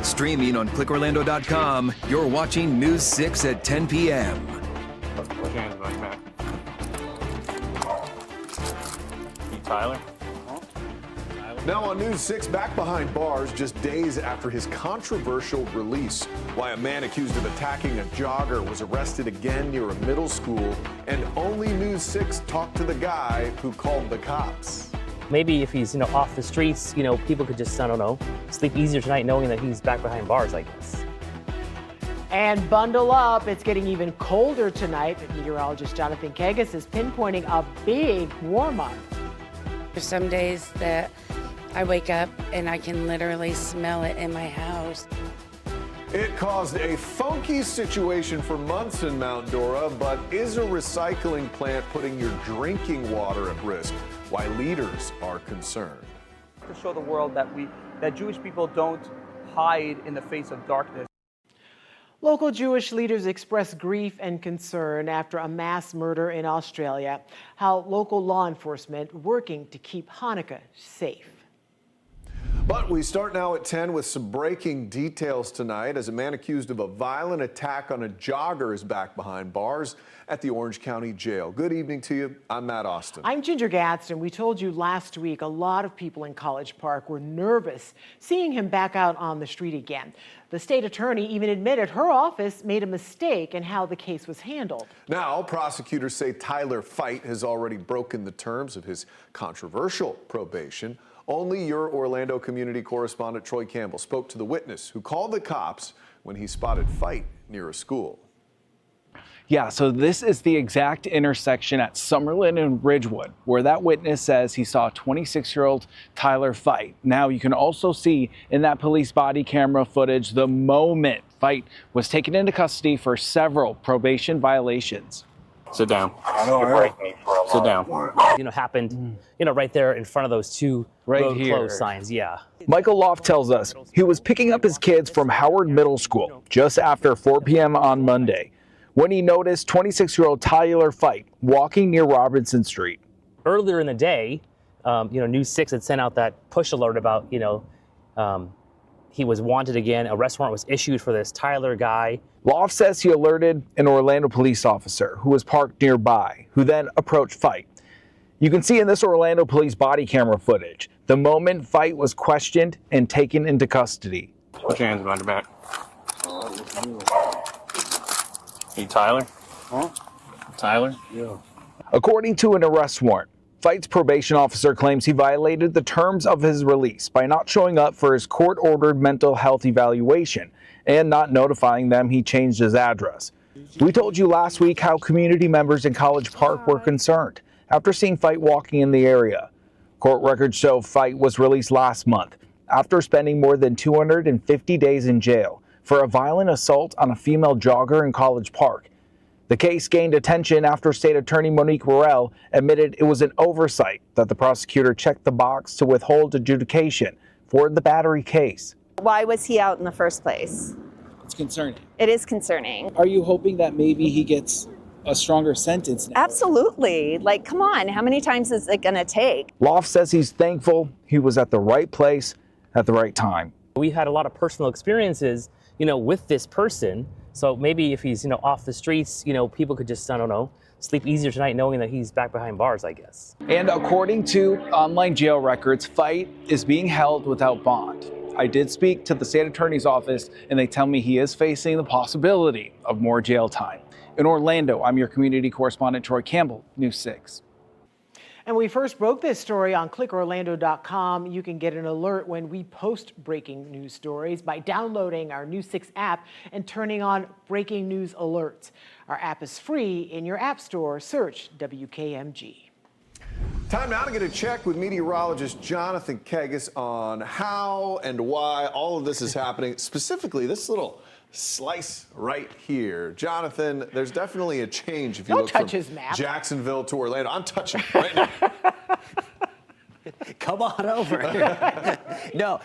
Streaming on clickorlando.com, you're watching News 6 at 10 p.m. Put your hands behind your back. You Tyler? Now on News 6, back behind bars just days after his controversial release. Why a man accused of attacking a jogger was arrested again near a middle school. And only News 6 talked to the guy who called the cops. Maybe if he's, off the streets, people could just, I don't know, sleep easier tonight knowing that he's back behind bars, I guess. And bundle up. It's getting even colder tonight, but meteorologist Jonathan Kegas is pinpointing a big warm-up. There's some days that I wake up and I can literally smell it in my house. It caused a funky situation for months in Mount Dora, but is a recycling plant putting your drinking water at risk? Why leaders are concerned. To show the world that Jewish people don't hide in the face of darkness. Local Jewish leaders express grief and concern after a mass murder in Australia. How local law enforcement working to keep Hanukkah safe. But we start now at 10 with some breaking details tonight as a man accused of a violent attack on a jogger is back behind bars at the Orange County Jail. Good evening to you. I'm Matt Austin. I'm Ginger Gadsden. We told you last week a lot of people in College Park were nervous seeing him back out on the street again. The state attorney even admitted her office made a mistake in how the case was handled. Now, prosecutors say Tyler Fite has already broken the terms of his controversial probation. Only your Orlando community correspondent Troy Campbell spoke to the witness who called the cops when he spotted Fite near a school. Yeah, so this is the exact intersection at Summerlin and Ridgewood where that witness says he saw 26-year-old Tyler Fite. Now you can also see in that police body camera footage the moment Fite was taken into custody for several probation violations. Sit down. Sit down. Happened, right there in front of those two road closed signs. Yeah. Michael Loft tells us he was picking up his kids from Howard Middle School just after 4 p.m. on Monday when he noticed 26-year-old Tyler Fite walking near Robinson Street. Earlier in the day, News 6 had sent out that push alert about, he was wanted again. A arrest warrant was issued for this Tyler guy. Loft says he alerted an Orlando police officer who was parked nearby, who then approached Fite. You can see in this Orlando police body camera footage the moment Fite was questioned and taken into custody. Put your hands behind your back. You Tyler? Huh? Tyler? Yeah. According to an arrest warrant, Fite's probation officer claims he violated the terms of his release by not showing up for his court-ordered mental health evaluation and not notifying them he changed his address. We told you last week how community members in College Park were concerned after seeing Fite walking in the area. Court records show Fite was released last month after spending more than 250 days in jail for a violent assault on a female jogger in College Park. The case gained attention after State Attorney Monique Worrell admitted it was an oversight that the prosecutor checked the box to withhold adjudication for the battery case. Why was he out in the first place? It's concerning. It is concerning. Are you hoping that maybe he gets a stronger sentence now? Absolutely. Come on, how many times is it going to take? Loft says he's thankful he was at the right place at the right time. We had a lot of personal experiences, with this person. So maybe if he's, off the streets, people could just, I don't know, sleep easier tonight knowing that he's back behind bars, I guess. And according to online jail records, Fite is being held without bond. I did speak to the state attorney's office and they tell me he is facing the possibility of more jail time. In Orlando, I'm your community correspondent, Troy Campbell, News 6. And we first broke this story on clickorlando.com. You can get an alert when we post breaking news stories by downloading our News 6 app and turning on breaking news alerts. Our app is free in your app store. Search WKMG. Time now to get a check with meteorologist Jonathan Kegas on how and why all of this is happening, specifically this little slice right here. Jonathan, there's definitely a change if you look from his map. Jacksonville to Orlando. I'm touching it right now. Come on over. No,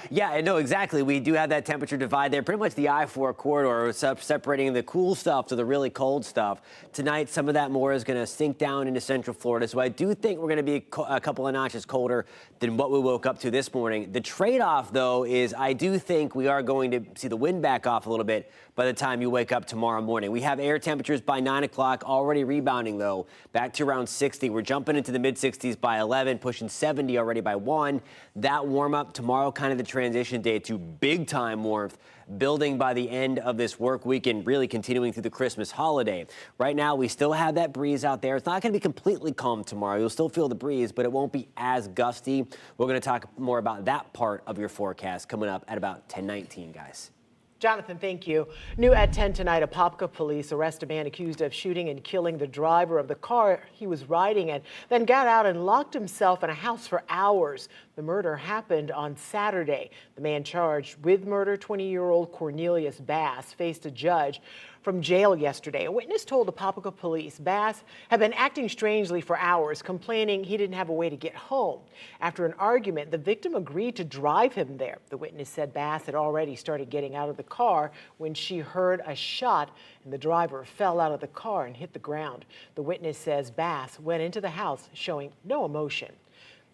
exactly. We do have that temperature divide there. Pretty much the I-4 corridor separating the cool stuff to the really cold stuff. Tonight, some of that more is going to sink down into central Florida. So I do think we're going to be a couple of notches colder than what we woke up to this morning. The trade-off, though, is I do think we are going to see the wind back off a little bit by the time you wake up tomorrow morning. We have air temperatures by 9 o'clock already rebounding, though, back to around 60. We're jumping into the mid-60s by 11, pushing 70 already by 1. That warm up tomorrow, kind of the transition day to big time warmth, building by the end of this work week and really continuing through the Christmas holiday. Right now, we still have that breeze out there. It's not going to be completely calm tomorrow. You'll still feel the breeze, but it won't be as gusty. We're going to talk more about that part of your forecast coming up at about 10:19, guys. Jonathan, thank you. New at 10 tonight, Apopka police arrest a man accused of shooting and killing the driver of the car he was riding in, then got out and locked himself in a house for hours. The murder happened on Saturday. The man charged with murder, 20-year-old Cornelius Bass, faced a judge from jail yesterday. A witness told Apopka police Bass had been acting strangely for hours, complaining he didn't have a way to get home. After an argument, the victim agreed to drive him there. The witness said Bass had already started getting out of the car when she heard a shot and the driver fell out of the car and hit the ground. The witness says Bass went into the house showing no emotion.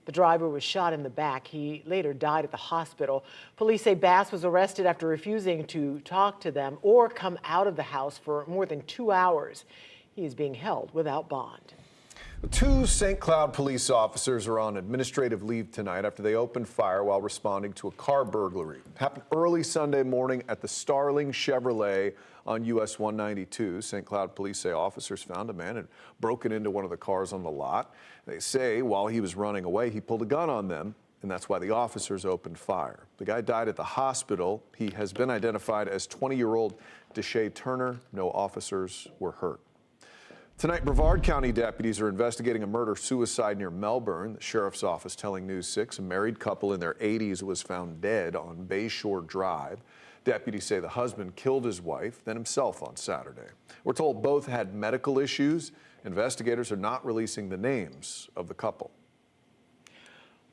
The driver was shot in the back. He later died at the hospital. Police say Bass was arrested after refusing to talk to them or come out of the house for more than 2 hours. He is being held without bond. 2 St. Cloud police officers are on administrative leave tonight after they opened fire while responding to a car burglary. It happened early Sunday morning at the Starling Chevrolet on US 192. St. Cloud police say officers found a man and broken into one of the cars on the lot. They say while he was running away, he pulled a gun on them, and that's why the officers opened fire. The guy died at the hospital. He has been identified as 20-year-old Deshae Turner. No officers were hurt. Tonight, Brevard County deputies are investigating a murder-suicide near Melbourne. The sheriff's office telling News 6 a married couple in their 80s was found dead on Bayshore Drive. Deputies say the husband killed his wife, then himself on Saturday. We're told both had medical issues. Investigators are not releasing the names of the couple.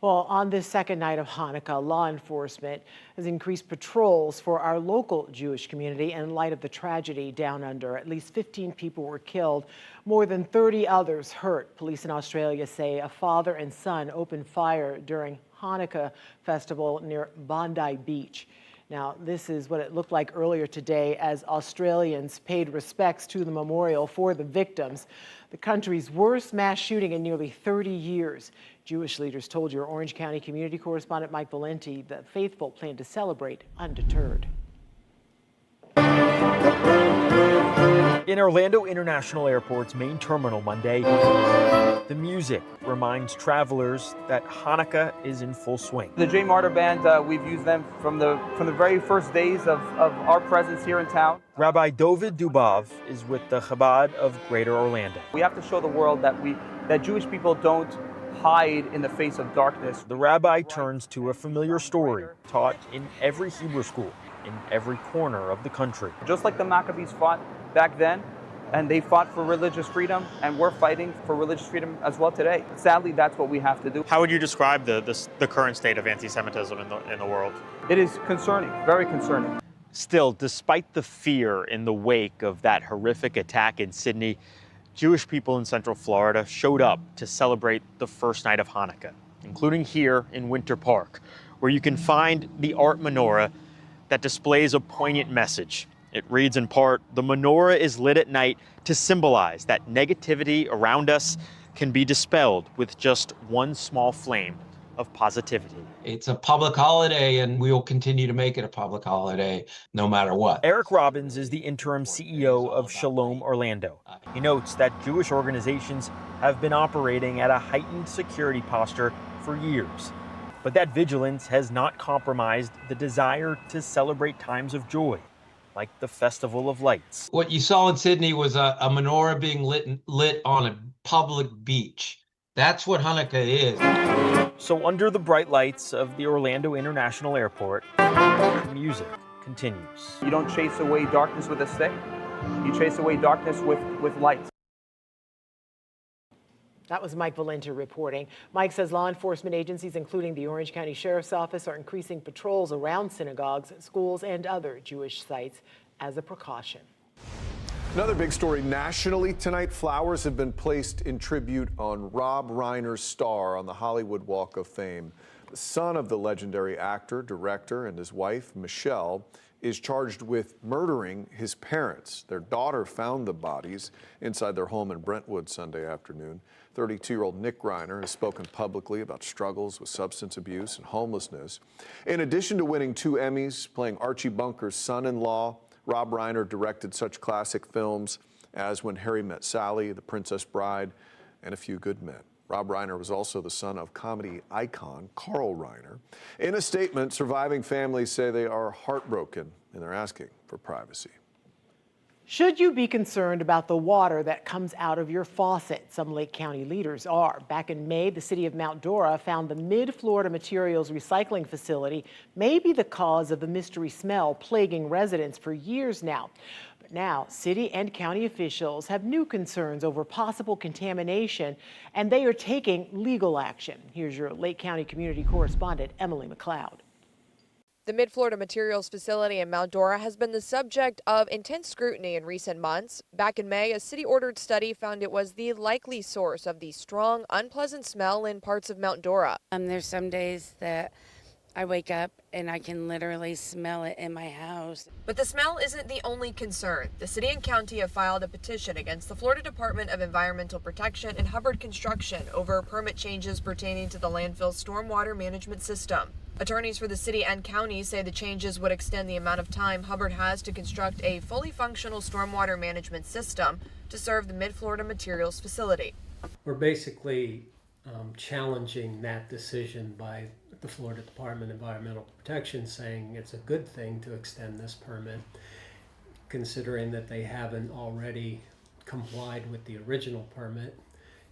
Well, on this second night of Hanukkah, law enforcement has increased patrols for our local Jewish community in light of the tragedy down under. At least 15 people were killed, more than 30 others hurt. Police in Australia say a father and son opened fire during Hanukkah festival near Bondi Beach. Now, this is what it looked like earlier today as Australians paid respects to the memorial for the victims. The country's worst mass shooting in nearly 30 years. Jewish leaders told your Orange County community correspondent Mike Valenti that faithful plan to celebrate undeterred. In Orlando International Airport's main terminal Monday, the music reminds travelers that Hanukkah is in full swing. The J. Martyr Band, we've used them from the very first days of our presence here in town. Rabbi Dovid Dubov is with the Chabad of Greater Orlando. We have to show the world that Jewish people don't hide in the face of darkness. The rabbi turns to a familiar story taught in every Hebrew school, in every corner of the country. Just like the Maccabees fought back then, and they fought for religious freedom, and we're fighting for religious freedom as well today. Sadly, that's what we have to do. How would you describe the current state of anti-Semitism in the world? It is concerning, very concerning. Still, despite the fear in the wake of that horrific attack in Sydney, Jewish people in Central Florida showed up to celebrate the first night of Hanukkah, including here in Winter Park, where you can find the art menorah that displays a poignant message. It reads in part, "The menorah is lit at night to symbolize that negativity around us can be dispelled with just one small flame of positivity." It's a public holiday, and we will continue to make it a public holiday no matter what. Eric Robbins is the interim CEO of Shalom Orlando. He notes that Jewish organizations have been operating at a heightened security posture for years. But that vigilance has not compromised the desire to celebrate times of joy, like the Festival of Lights. What you saw in Sydney was a menorah being lit on a public beach. That's what Hanukkah is. So under the bright lights of the Orlando International Airport, the music continues. You don't chase away darkness with a stick. You chase away darkness with light. That was Mike Valenta reporting. Mike says law enforcement agencies, including the Orange County Sheriff's Office, are increasing patrols around synagogues, schools, and other Jewish sites as a precaution. Another big story nationally tonight. Flowers have been placed in tribute on Rob Reiner's star on the Hollywood Walk of Fame. The son of the legendary actor, director, and his wife, Michelle, is charged with murdering his parents. Their daughter found the bodies inside their home in Brentwood Sunday afternoon. 32-year-old Nick Reiner has spoken publicly about struggles with substance abuse and homelessness. In addition to winning 2 Emmys, playing Archie Bunker's son-in-law, Rob Reiner directed such classic films as When Harry Met Sally, The Princess Bride, and A Few Good Men. Rob Reiner was also the son of comedy icon Carl Reiner. In a statement, surviving families say they are heartbroken and they're asking for privacy. Should you be concerned about the water that comes out of your faucet? Some Lake County leaders are. Back in May, the city of Mount Dora found the Mid-Florida Materials Recycling Facility may be the cause of the mystery smell plaguing residents for years now. But now, city and county officials have new concerns over possible contamination, and they are taking legal action. Here's your Lake County community correspondent, Emily McLeod. The Mid-Florida Materials Facility in Mount Dora has been the subject of intense scrutiny in recent months. Back in May, a city-ordered study found it was the likely source of the strong, unpleasant smell in parts of Mount Dora. There's some days that I wake up and I can literally smell it in my house. But the smell isn't the only concern. The city and county have filed a petition against the Florida Department of Environmental Protection and Hubbard Construction over permit changes pertaining to the landfill's stormwater management system. Attorneys for the city and county say the changes would extend the amount of time Hubbard has to construct a fully functional stormwater management system to serve the Mid-Florida Materials Facility. We're basically challenging that decision by the Florida Department of Environmental Protection, saying it's a good thing to extend this permit, considering that they haven't already complied with the original permit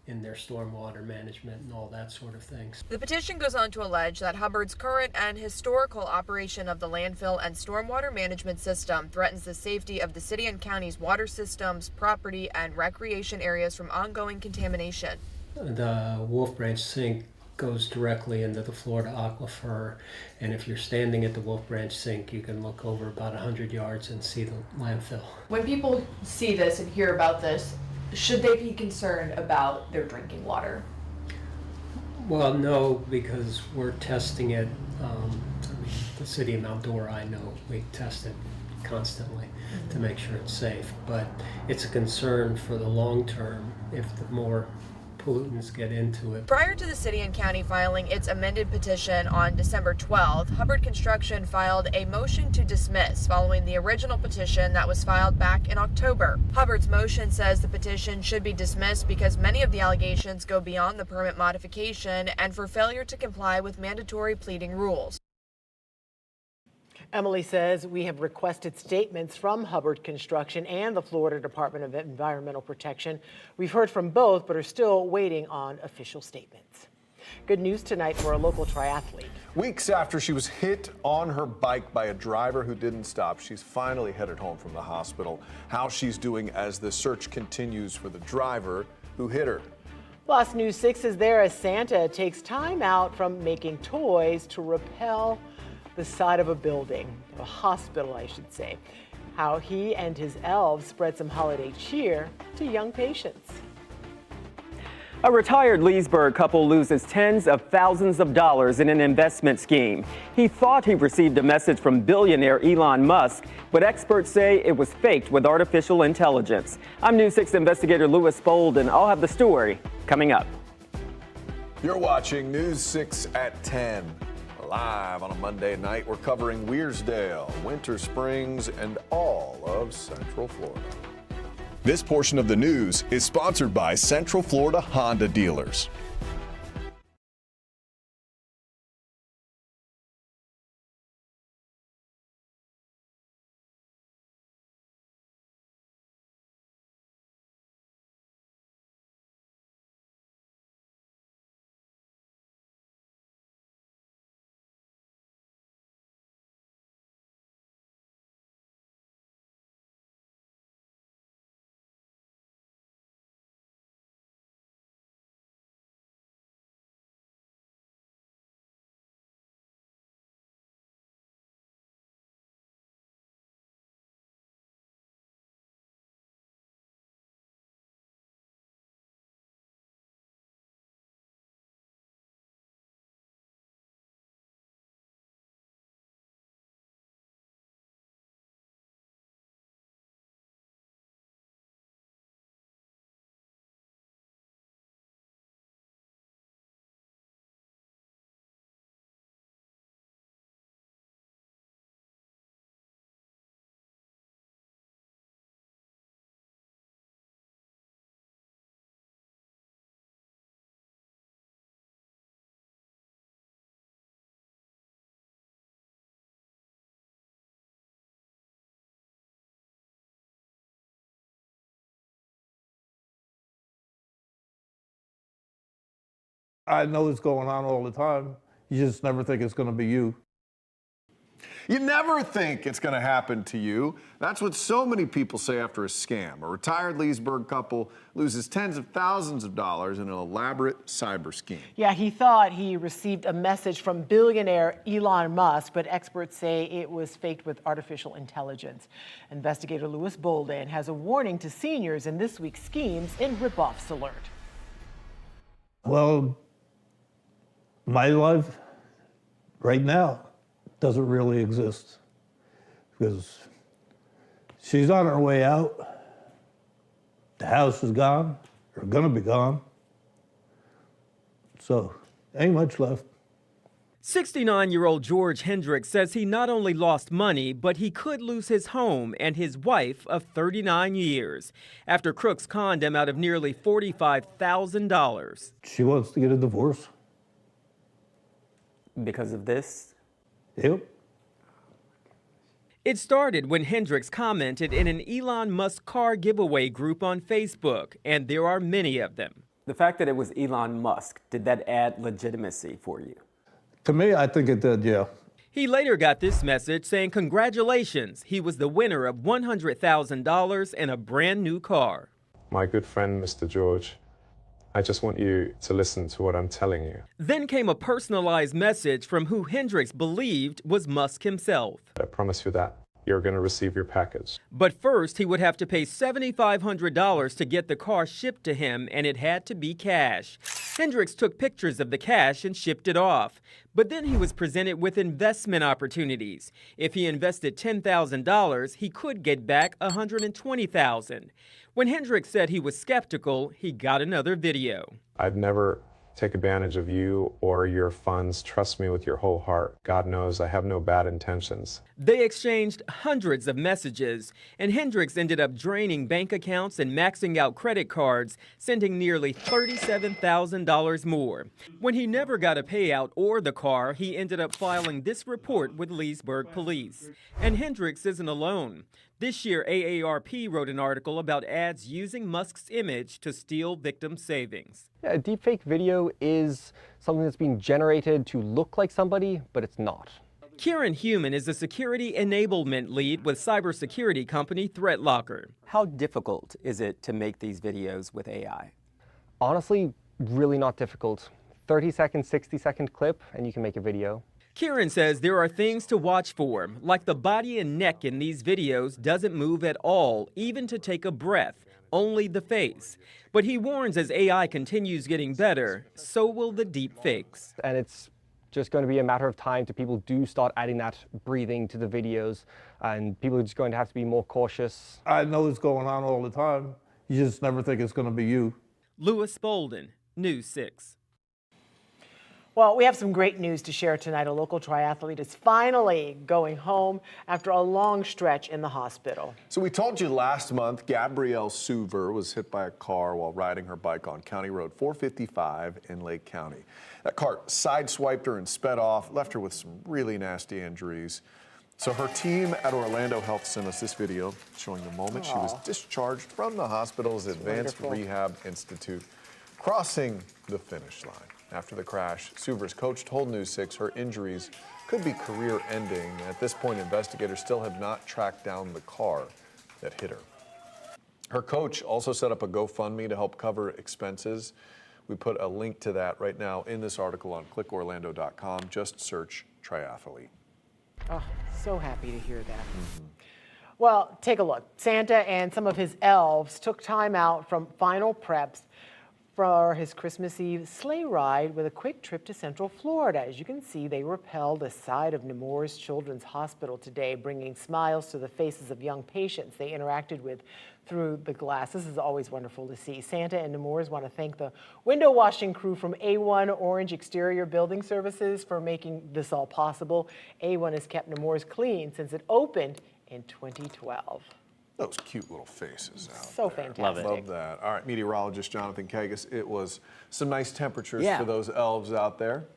in their stormwater management and all that sort of things. The petition goes on to allege that Hubbard's current and historical operation of the landfill and stormwater management system threatens the safety of the city and county's water systems, property, and recreation areas from ongoing contamination. The Wolf Branch sink goes directly into the Florida aquifer, and if you're standing at the Wolf Branch sink, you can look over about 100 yards and see the landfill. When people see this and hear about this, should they be concerned about their drinking water? Well, no, because we're testing it. The city of Mount Dora, I know, we test it constantly to make sure it's safe. But it's a concern for the long term if the more pollutants get into it. Prior to the city and county filing its amended petition on December 12th, Hubbard Construction filed a motion to dismiss following the original petition that was filed back in October. Hubbard's motion says the petition should be dismissed because many of the allegations go beyond the permit modification and for failure to comply with mandatory pleading rules. Emily says we have requested statements from Hubbard Construction and the Florida Department of Environmental Protection. We've heard from both, but are still waiting on official statements. Good news tonight for a local triathlete. Weeks after she was hit on her bike by a driver who didn't stop, she's finally headed home from the hospital. How she's doing as the search continues for the driver who hit her. Plus, News 6 is there as Santa takes time out from making toys to repel the side of a building, a hospital, I should say. How he and his elves spread some holiday cheer to young patients. A retired Leesburg couple loses tens of thousands of dollars in an investment scheme. He thought he received a message from billionaire Elon Musk, but experts say it was faked with artificial intelligence. I'm News 6 investigator Louis Bold, and I'll have the story coming up. You're watching News 6 at 10. Live on a Monday night, we're covering Weirsdale, Winter Springs, and all of Central Florida. This portion of the news is sponsored by Central Florida Honda Dealers. I know it's going on all the time. You just never think it's going to be you. You never think it's going to happen to you. That's what so many people say after a scam. A retired Leesburg couple loses tens of thousands of dollars in an elaborate cyber scheme. Yeah, he thought he received a message from billionaire Elon Musk, but experts say it was faked with artificial intelligence. Investigator Louis Bolden has a warning to seniors in this week's Schemes and Ripoffs Alert. Well, my life right now doesn't really exist because she's on her way out. The house is gone, or gonna be gone. So, ain't much left. 69-year-old George Hendricks says he not only lost money, but he could lose his home and his wife of 39 years after crooks conned him out of nearly $45,000. She wants to get a divorce. Because of this? Yep. It started when Hendricks commented in an Elon Musk car giveaway group on Facebook, and there are many of them. The fact that it was Elon Musk, did that add legitimacy for you? To me, I think it did, yeah. He later got this message saying congratulations, he was the winner of $100,000 and a brand new car. My good friend, Mr. George, I just want you to listen to what I'm telling you. Then came a personalized message from who Hendricks believed was Musk himself. I promise you that you're going to receive your package. But first, he would have to pay $7,500 to get the car shipped to him, and it had to be cash. Hendricks took pictures of the cash and shipped it off. But then he was presented with investment opportunities. If he invested $10,000, he could get back $120,000. When Hendricks said he was skeptical, he got another video. I'd never take advantage of you or your funds. Trust me with your whole heart. God knows I have no bad intentions. They exchanged hundreds of messages, and Hendricks ended up draining bank accounts and maxing out credit cards, sending nearly $37,000 more. When he never got a payout or the car, he ended up filing this report with Leesburg police. And Hendricks isn't alone. This year, AARP wrote an article about ads using Musk's image to steal victim savings. Yeah, a deepfake video is something that's being generated to look like somebody, but it's not. Kieran Human is a security enablement lead with cybersecurity company ThreatLocker. How difficult is it to make these videos with AI? Honestly, really not difficult. 30-second, 60-second clip, and you can make a video. Kieran says there are things to watch for, like the body and neck in these videos doesn't move at all, even to take a breath, only the face. But he warns as AI continues getting better, so will the deep fakes. And it's just going to be a matter of time till people do start adding that breathing to the videos, and people are just going to have to be more cautious. I know it's going on all the time. You just never think it's going to be you. Louis Bolden, News 6. Well, we have some great news to share tonight. A local triathlete is finally going home after a long stretch in the hospital. So we told you last month, Gabrielle Suver was hit by a car while riding her bike on County Road 455 in Lake County. That car sideswiped her and sped off, left her with some really nasty injuries. So her team at Orlando Health sent us this video showing the moment she was discharged from the hospital's Advanced Rehab Institute, crossing the finish line. After the crash, Suver's coach told News 6 her injuries could be career-ending. At this point, investigators still have not tracked down the car that hit her. Her coach also set up a GoFundMe to help cover expenses. We put a link to that right now in this article on clickorlando.com. Just search triathlete. Oh, so happy to hear that. Well, take a look. Santa and some of his elves took time out from final preps for his Christmas Eve sleigh ride with a quick trip to Central Florida. As you can see, they rappelled the side of Nemours Children's Hospital today, bringing smiles to the faces of young patients they interacted with through the glass. This is always wonderful to see. Santa and Nemours want to thank the window washing crew from A1 Orange Exterior Building Services for making this all possible. A1 has kept Nemours clean since it opened in 2012. Those cute little faces out So there. fantastic. Love that. All right, meteorologist Jonathan Kagas. It was some nice temperatures Yeah. for those elves out there.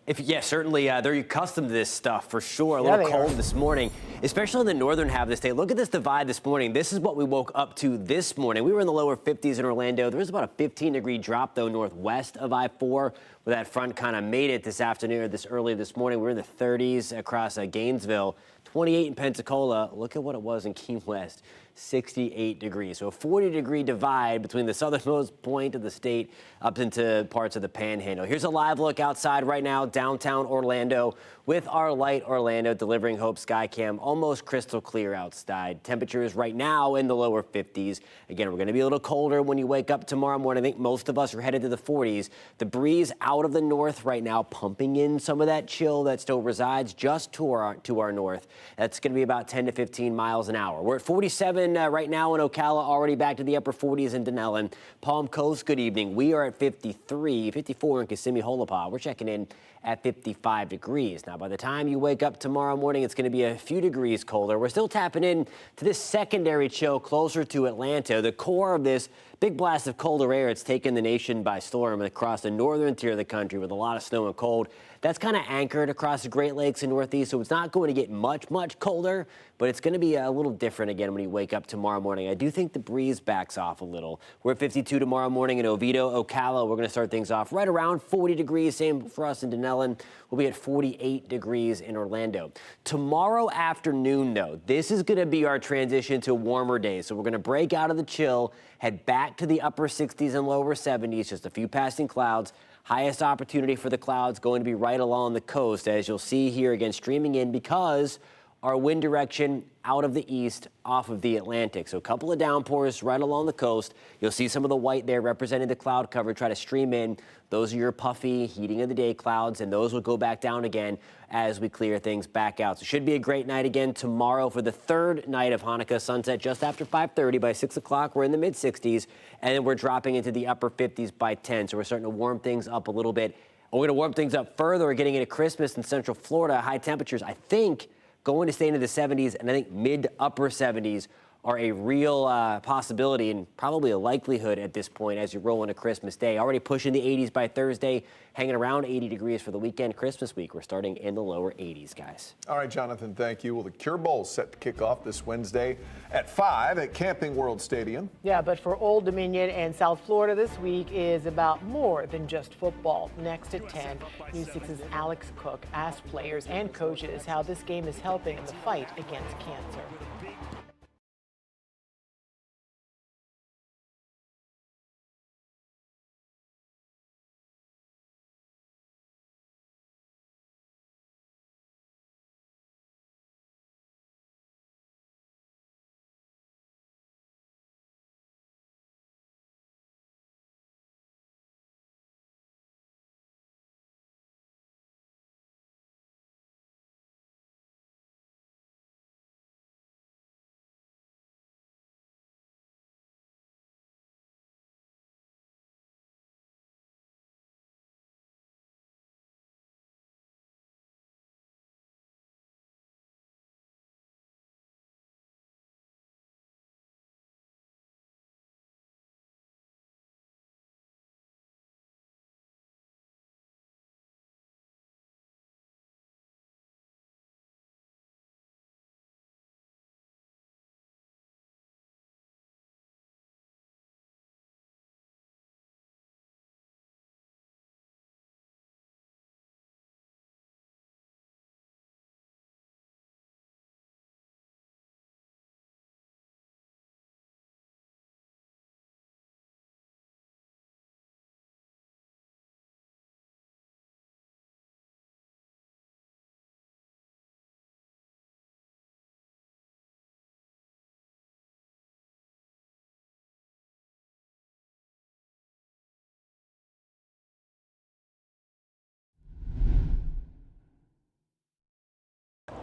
Certainly they're accustomed to this stuff for sure. A Yeah, little they cold are. this morning, especially in the northern half of the state. Look at this divide this morning. This is what we woke up to this morning. We were in the lower 50s in Orlando. There was about a 15-degree drop, though, northwest of I-4, where that front kind of made it this afternoon or this early this morning. We were in the 30s across Gainesville, 28 in Pensacola. Look at what it was in Key West. 68 degrees. So a 40-degree divide between the southernmost point of the state up into parts of the Panhandle. Here's a live look outside right now, downtown Orlando, with our Light Orlando delivering Hope Skycam. Almost crystal clear outside. Temperatures right now in the lower 50s. Again, we're going to be a little colder when you wake up tomorrow morning. I think most of us are headed to the 40s. The breeze out of the north right now, pumping in some of that chill that still resides just to our north. That's going to be about 10 to 15 miles an hour. We're at 47 right now in Ocala, already back to the upper 40s in Denellen. Palm Coast, good evening. We are at 53, 54 in Kissimmee, Holopaw. We're checking in at 55 degrees. Now, by the time you wake up tomorrow morning, it's going to be a few degrees colder. We're still tapping in to this secondary chill closer to Atlanta. The core of this big blast of colder air, it's taken the nation by storm across the northern tier of the country with a lot of snow and cold. That's kind of anchored across the Great Lakes and Northeast, so it's not going to get much colder, but it's going to be a little different again when you wake up tomorrow morning. I do think the breeze backs off a little. We're at 52 tomorrow morning in Oviedo, Ocala. We're going to start things off right around 40 degrees. Same for us in Denellen. We'll be at 48 degrees in Orlando. Tomorrow afternoon, though, this is going to be our transition to warmer days. So we're going to break out of the chill, head back to the upper 60s and lower 70s, just a few passing clouds. Highest opportunity for the clouds going to be right along the coast, as you'll see here again streaming in because our wind direction out of the east off of the Atlantic. So a couple of downpours right along the coast. You'll see some of the white there representing the cloud cover. Try to stream in. Those are your puffy heating of the day clouds, and those will go back down again as we clear things back out. So it should be a great night again tomorrow for the third night of Hanukkah. Sunset just after 5:30. By 6 o'clock, we're in the mid-60s, and then we're dropping into the upper 50s by 10. So we're starting to warm things up a little bit. We're going to warm things up further. We're getting into Christmas in Central Florida. High temperatures, I think, going to stay into the 70s, and I think mid to upper 70s are a real possibility and probably a likelihood at this point as you roll into Christmas Day. Already pushing the 80s by Thursday, hanging around 80 degrees for the weekend. Christmas week, we're starting in the lower 80s, guys. All right, Jonathan, thank you. Well, the Cure Bowl is set to kick off this Wednesday at 5 at Camping World Stadium. Yeah, but for Old Dominion and South Florida, this week is about more than just football. Next at 10, News 6's Alex Cook asked players and coaches how this game is helping in the fight against cancer.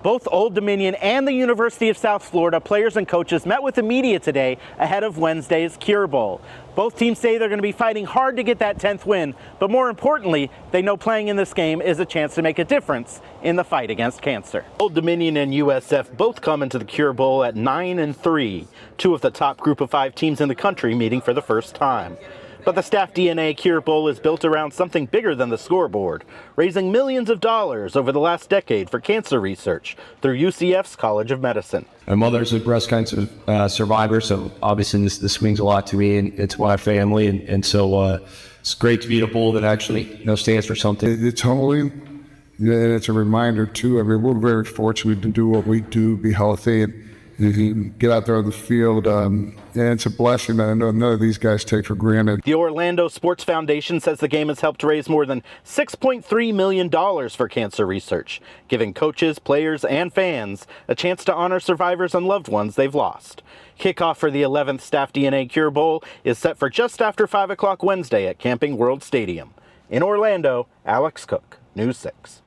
Both Old Dominion and the University of South Florida players and coaches met with the media today ahead of Wednesday's Cure Bowl. Both teams say they're going to be fighting hard to get that 10th win, but more importantly, they know playing in this game is a chance to make a difference in the fight against cancer. Old Dominion and USF both come into the Cure Bowl at 9-3, two of the top group of 5 teams in the country meeting for the first time. But the Staff DNA Cure Bowl is built around something bigger than the scoreboard, raising millions of dollars over the last decade for cancer research through UCF's College of Medicine. My mother's a breast cancer survivor, so obviously this means a lot to me and it's my family, and so it's great to be in a bowl that actually stands for something. It's humbling, and it's a reminder too. I mean, we're very fortunate to do what we do, be healthy, and get out there on the field. And it's a blessing that I know none of these guys take for granted. The Orlando Sports Foundation says the game has helped raise more than $6.3 million for cancer research, giving coaches, players, and fans a chance to honor survivors and loved ones they've lost. Kickoff for the 11th Staff DNA Cure Bowl is set for just after 5 o'clock Wednesday at Camping World Stadium. In Orlando, Alex Cook, News 6.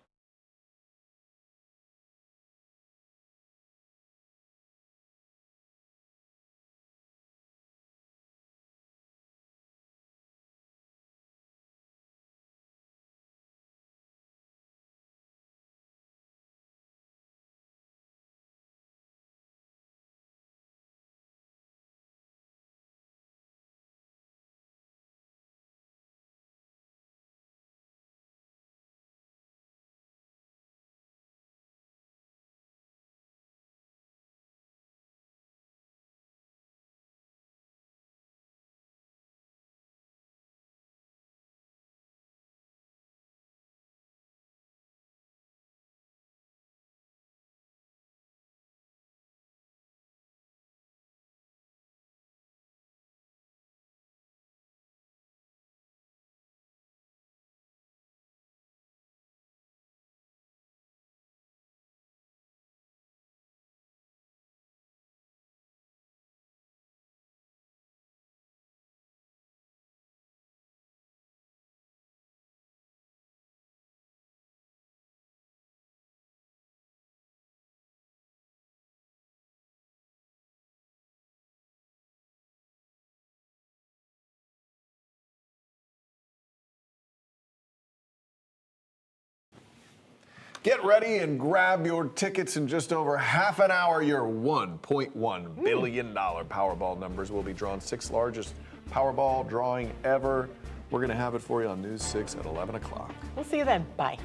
Get ready and grab your tickets in just over half an hour. Your $1.1 billion Powerball numbers will be drawn. 6th largest Powerball drawing ever. We're going to have it for you on News 6 at 11 o'clock. We'll see you then. Bye.